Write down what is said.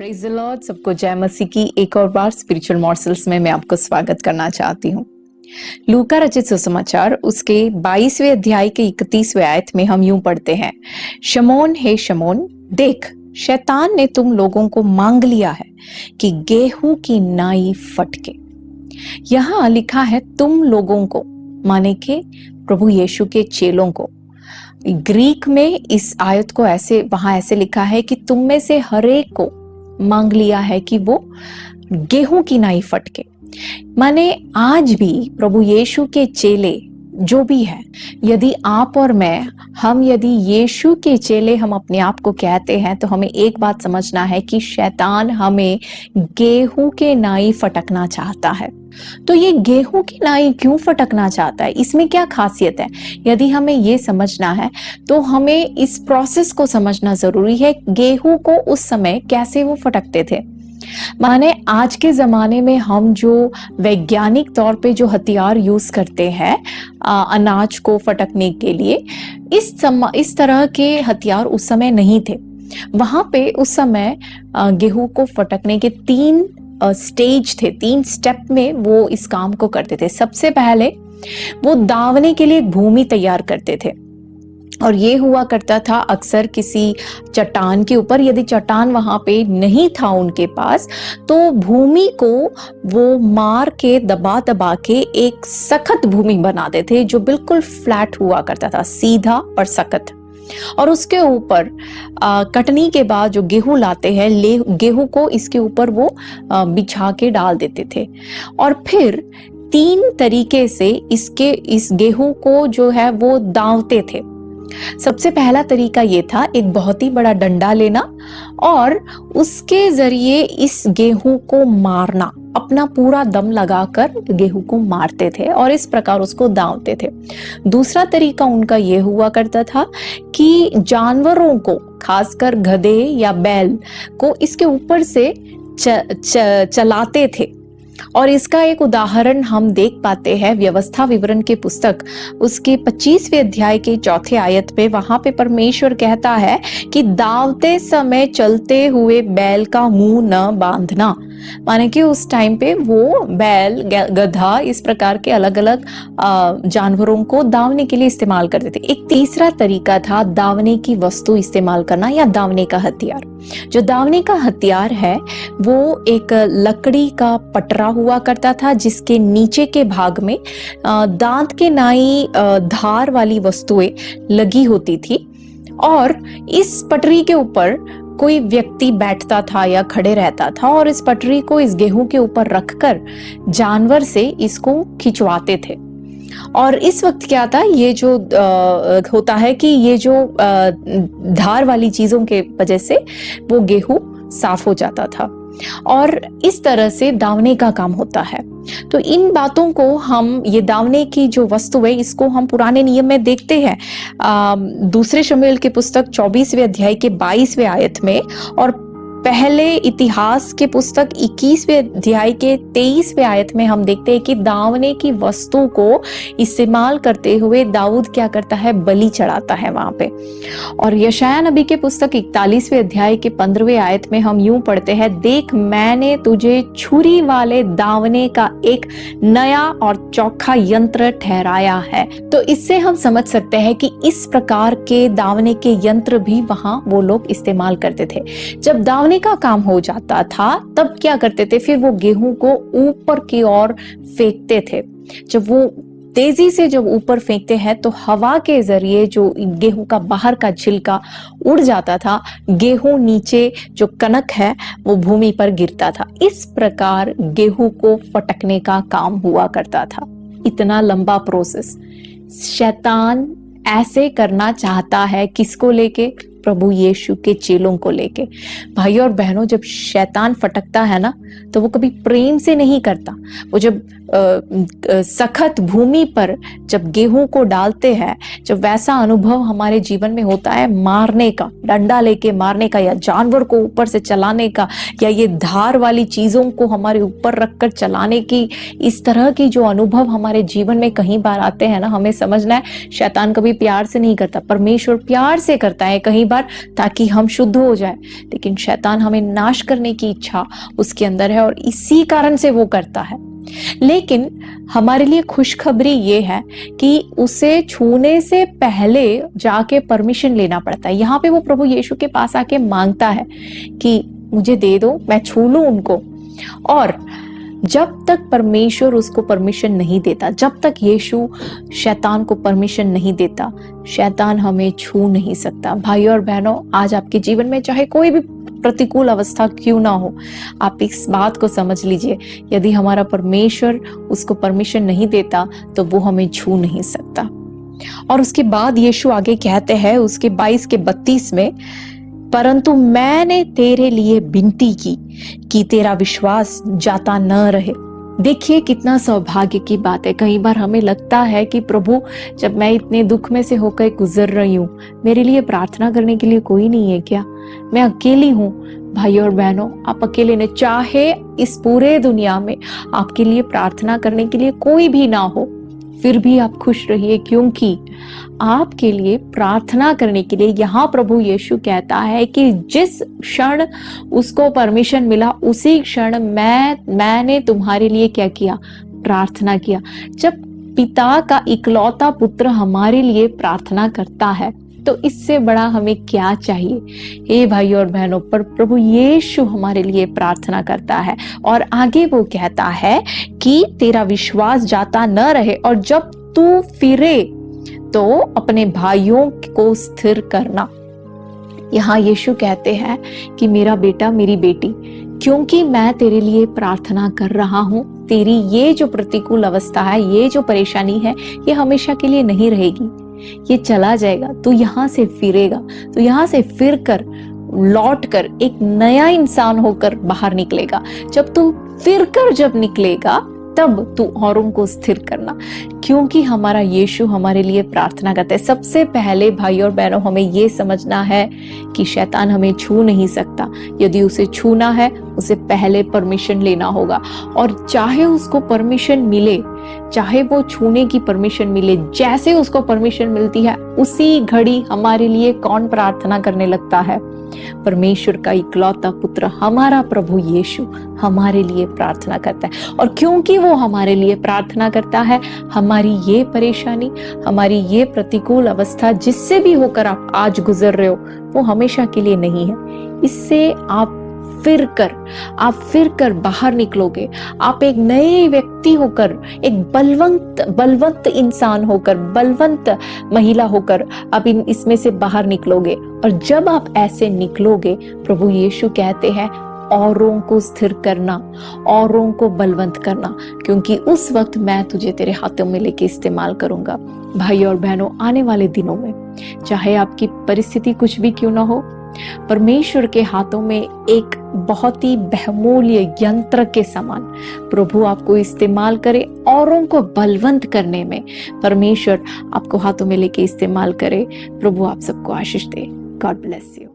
Praise the Lord. सबको जय मसीह की एक और बार स्पिरिचुअल मॉर्सल्स में मैं आपको स्वागत करना चाहती हूँ। लूका रचित सुसमाचार उसके 22वें अध्याय के 31वें आयत में हम यूं पढ़ते हैं, शमौन हे शमौन, देख शैतान ने तुम लोगों को मांग लिया है कि गेहूं की नाई फटके। यहां लिखा है तुम लोगों को, माने के प्रभु यीशु के चेलों को। ग्रीक में इस आयत को वहां ऐसे लिखा है कि तुम में से हरेक को मांग लिया है कि वो गेहूं की नाई फटके। माने आज भी प्रभु यीशु के चेले जो भी है, यदि आप और मैं, हम यदि यीशु के चेले हम अपने आप को कहते हैं, तो हमें एक बात समझना है कि शैतान हमें गेहूं के नाई फटकना चाहता है। तो ये गेहूं की नाई क्यों फटकना चाहता है, इसमें क्या खासियत है? यदि हमें ये समझना है तो हमें इस प्रोसेस को समझना जरूरी है। गेहूं को उस समय कैसे वो फटकते थे। माने आज के जमाने में हम जो वैज्ञानिक तौर पे जो हथियार यूज करते हैं अनाज को फटकने के लिए, इस तरह के हथियार उस समय नहीं थे। वहां पे उस समय गेहूं को फटकने के 3 स्टेज थे, 3 स्टेप में वो इस काम को करते थे। सबसे पहले वो दावने के लिए एक भूमि तैयार करते थे, और ये हुआ करता था अक्सर किसी चट्टान के ऊपर। यदि चट्टान वहां पे नहीं था उनके पास, तो भूमि को वो मार के दबा दबा के एक सख्त भूमि बनाते थे, जो बिल्कुल फ्लैट हुआ करता था, सीधा और सख्त। और उसके ऊपर कटनी के बाद जो गेहूं लाते हैं, गेहूं को इसके ऊपर वो बिछा के डाल देते थे। और फिर 3 तरीके से इस गेहूं को जो है वो दावते थे। सबसे पहला तरीका ये था, एक बहुत ही बड़ा डंडा लेना और उसके जरिए इस गेहूं को मारना, अपना पूरा दम लगाकर गेहूं को मारते थे और इस प्रकार उसको दावते थे। दूसरा तरीका उनका ये हुआ करता था कि जानवरों को, खासकर गधे या बैल को इसके ऊपर से चलाते थे। और इसका एक उदाहरण हम देख पाते हैं व्यवस्था विवरण के पुस्तक उसके 25वें अध्याय के 4थे आयत पे। वहां पे परमेश्वर कहता है कि दावते समय चलते हुए बैल का मुंह न बांधना। माने कि उस टाइम पे वो बैल, गधा, इस प्रकार के अलग अलग जानवरों को दावने के लिए इस्तेमाल करते थे। एक तीसरा तरीका था दावने की वस्तु इस्तेमाल करना या दावने का हथियार। जो दावने का हथियार है वो एक लकड़ी का पटरा हुआ करता था, जिसके नीचे के भाग में दांत के नाई धार वाली वस्तुएं लगी होती थी, और इस पटरी के ऊपर कोई व्यक्ति बैठता था या खड़े रहता था और इस पटरी को इस गेहूं के ऊपर रखकर जानवर से इसको खिंचवाते थे। और इस वक्त क्या था, ये जो होता है कि ये जो धार वाली चीजों के वजह से वो गेहूं साफ हो जाता था, और इस तरह से दावने का काम होता है। तो इन बातों को हम, ये दावने की जो वस्तु है, इसको हम पुराने नियम में देखते हैं दूसरे शमूएल के पुस्तक 24वें अध्याय के 22वें आयत में, और पहले इतिहास के पुस्तक 21वें अध्याय के 23वें आयत में हम देखते हैं कि दावने की वस्तु को इस्तेमाल करते हुए दाऊद क्या करता है, बलि चढ़ाता है वहां पे। और यशायाह नबी के पुस्तक 41वें अध्याय के 15वें आयत में हम यूं पढ़ते हैं, देख मैंने तुझे छुरी वाले दावने का एक नया और चौखा यंत्र ठहराया है। तो इससे हम समझ सकते हैं कि इस प्रकार के दावने के यंत्र भी वहां वो लोग इस्तेमाल करते थे। जब दावने का काम हो जाता था तब क्या करते थे, फिर वो गेहूं को ऊपर की ओर फेंकते थे। जब वो तेजी से जब ऊपर फेंकते हैं तो हवा के जरिए जो गेहूं का बाहर का छिलका उड़ जाता था, गेहूं नीचे जो कनक है वो भूमि पर गिरता था। इस प्रकार गेहूं को फटकने का काम हुआ करता था। इतना लंबा प्रोसेस शैतान ऐसे करना चाहता है, किसको लेके? प्रभु यीशु के चेलों को लेके। भाई और बहनों, जब शैतान फटकता है ना, तो वो कभी प्रेम से नहीं करता। वो जब सख्त भूमि पर जब गेहूं को डालते हैं, जब वैसा अनुभव हमारे जीवन में होता है, मारने का, डंडा लेके मारने का, या जानवर को ऊपर से चलाने का, या ये धार वाली चीजों को हमारे ऊपर रखकर चलाने की, इस तरह की जो अनुभव हमारे जीवन में कहीं बार आते हैं ना, हमें समझना है शैतान कभी प्यार से नहीं करता, परमेश्वर प्यार से करता है। कहीं बार ताकि हम शुद्ध हो जाए, लेकिन शैतान हमें नाश करने की इच्छा उसके अंदर है और इसी कारण से वो करता है। लेकिन हमारे लिए खुशखबरी ये है कि उसे छूने से पहले जाके परमिशन लेना पड़ता है। यहाँ पे वो प्रभु यीशु के पास आके मांगता है कि मुझे दे दो, मैं छू लूं उनको। और जब तक परमेश्वर उसको परमिशन नहीं देता, जब तक यीशु शैतान को परमिशन नहीं देता, शैतान हमें छू नहीं सकता। भाइयों और बहनों, आज आपके जीवन में चाहे कोई भी प्रतिकूल अवस्था क्यों ना हो, आप इस बात को समझ लीजिए, यदि हमारा परमेश्वर उसको परमिशन नहीं देता तो वो हमें छू नहीं सकता। और उसके बाद यीशु आगे कहते हैं उसके 22 के 32 में, परंतु मैंने तेरे लिए विनती की कि तेरा विश्वास जाता न रहे। देखिए कितना सौभाग्य की बात है। कई बार हमें लगता है कि प्रभु, जब मैं इतने दुख में से होकर गुजर रही हूँ, मेरे लिए प्रार्थना करने के लिए कोई नहीं है क्या? मैं अकेली हूँ। भाइयों और बहनों, आप अकेले नहीं, चाहे इस पूरे दुनिया में आपके लिए प्रार्थना करने के लिए कोई भी ना हो, फिर भी आप खुश रहिए, क्योंकि आपके लिए प्रार्थना करने के लिए यहाँ प्रभु यीशु कहता है कि जिस क्षण उसको परमिशन मिला उसी क्षण मैंने तुम्हारे लिए क्या किया? प्रार्थना किया। जब पिता का इकलौता पुत्र हमारे लिए प्रार्थना करता है तो इससे बड़ा हमें क्या चाहिए? हे भाइयों और बहनों, पर प्रभु यीशु हमारे लिए प्रार्थना करता है और आगे वो कहता है कि तेरा विश्वास जाता न रहे, और जब तू फिरे तो अपने भाइयों को स्थिर करना। यहाँ यीशु कहते हैं कि मेरा बेटा, मेरी बेटी, क्योंकि मैं तेरे लिए प्रार्थना कर रहा हूं, तेरी ये जो प्रतिकूल अवस्था है, ये जो परेशानी है, ये हमेशा के लिए नहीं रहेगी, ये चला जाएगा। तू यहाँ से फिरेगा, तो यहाँ से फिर कर लौट कर एक नया इंसान होकर बाहर निकलेगा। जब तू फिर कर जब निकलेगा तब तू औरों को स्थिर करना, क्योंकि हमारा यीशु हमारे लिए प्रार्थना करता है। सबसे पहले भाइयों और बहनों, हमें ये समझना है कि शैतान हमें छू नहीं सकता। यदि उसे छूना है, उसे पहले परमिशन लेना होगा, और चाहे उसको परमिशन मिले, चाहे वो छूने की परमिशन मिले, जैसे उसको परमिशन मिलती है उसी घड़ी हमारे लिए कौन प्रार्थना करने लगता है? परमेश्वर का इकलौता पुत्र हमारा प्रभु यीशु हमारे लिए प्रार्थना करता है। और क्योंकि वो हमारे लिए प्रार्थना करता है, हमारी ये परेशानी, हमारी ये प्रतिकूल अवस्था जिससे भी होकर आप आज गुजर रहे हो, वो हमेशा के लिए नहीं है। इससे आप फिर कर बाहर निकलोगे। आप एक नए व्यक्ति होकर, एक बलवंत इंसान होकर, बलवंत महिला होकर आप इसमें से बाहर निकलोगे। और जब आप ऐसे निकलोगे, प्रभु यीशु कहते हैं औरों को स्थिर करना, औरों को बलवंत करना, क्योंकि उस वक्त मैं तुझे तेरे हाथों में लेके इस्तेमाल करूंगा। भाइयों और बहनों, आने वाले दिनों में चाहे आपकी परिस्थिति कुछ भी क्यों ना हो, परमेश्वर के हाथों में एक बहुत ही बहुमूल्य यंत्र के समान प्रभु आपको इस्तेमाल करे, औरों को बलवंत करने में परमेश्वर आपको हाथों में लेके इस्तेमाल करे। प्रभु आप सबको आशीष दे। God bless you.